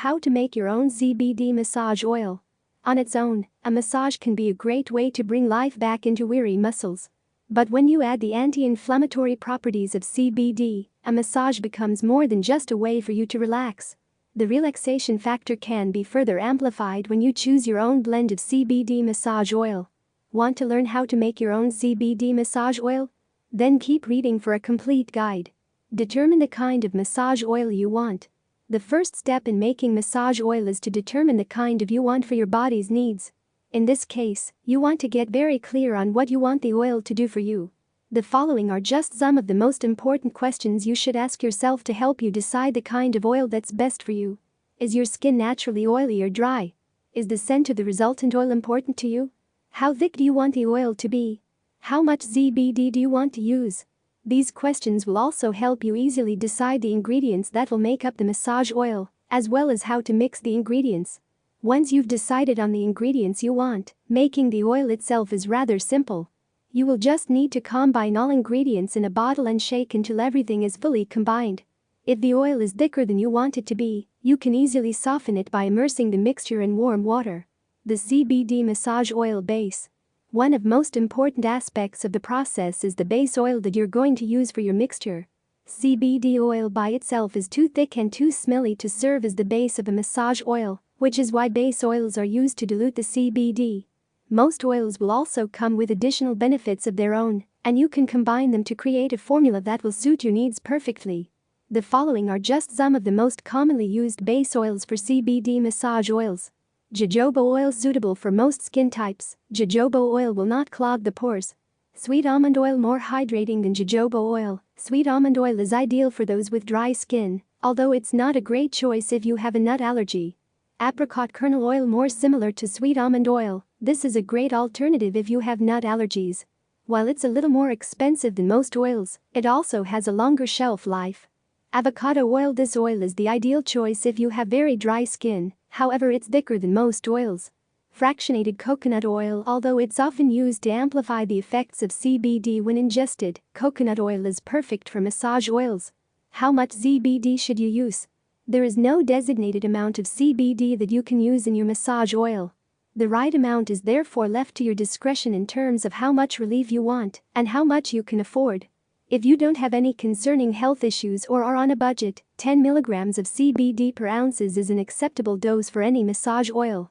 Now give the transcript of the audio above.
How to make your own CBD massage oil. On its own, a massage can be a great way to bring life back into weary muscles. But when you add the anti-inflammatory properties of CBD, a massage becomes more than just a way for you to relax. The relaxation factor can be further amplified when you choose your own blend of CBD massage oil. Want to learn how to make your own CBD massage oil? Then keep reading for a complete guide. Determine the kind of massage oil you want. The first step in making massage oil is to determine the kind of you want for your body's needs. In this case, you want to get very clear on what you want the oil to do for you. The following are just some of the most important questions you should ask yourself to help you decide the kind of oil that's best for you. Is your skin naturally oily or dry? Is the scent of the resultant oil important to you? How thick do you want the oil to be? How much CBD do you want to use? These questions will also help you easily decide the ingredients that will make up the massage oil, as well as how to mix the ingredients. Once you've decided on the ingredients you want, making the oil itself is rather simple. You will just need to combine all ingredients in a bottle and shake until everything is fully combined. If the oil is thicker than you want it to be, you can easily soften it by immersing the mixture in warm water. The CBD massage oil base. One of most important aspects of the process is the base oil that you're going to use for your mixture. CBD oil by itself is too thick and too smelly to serve as the base of a massage oil, which is why base oils are used to dilute the CBD. Most oils will also come with additional benefits of their own, and you can combine them to create a formula that will suit your needs perfectly. The following are just some of the most commonly used base oils for CBD massage oils. Jojoba oil suitable for most skin types. Jojoba oil will not clog the pores. Sweet almond oil more hydrating than jojoba oil. Sweet almond oil is ideal for those with dry skin, although it's not a great choice if you have a nut allergy. Apricot kernel oil more similar to sweet almond oil. This is a great alternative if you have nut allergies. While it's a little more expensive than most oils, it also has a longer shelf life. Avocado oil. This oil is the ideal choice if you have very dry skin, however it's thicker than most oils. Fractionated coconut oil. Although it's often used to amplify the effects of CBD when ingested, coconut oil is perfect for massage oils. How much CBD should you use? There is no designated amount of CBD that you can use in your massage oil. The right amount is therefore left to your discretion in terms of how much relief you want and how much you can afford. If you don't have any concerning health issues or are on a budget, 10 mg of CBD per ounce is an acceptable dose for any massage oil.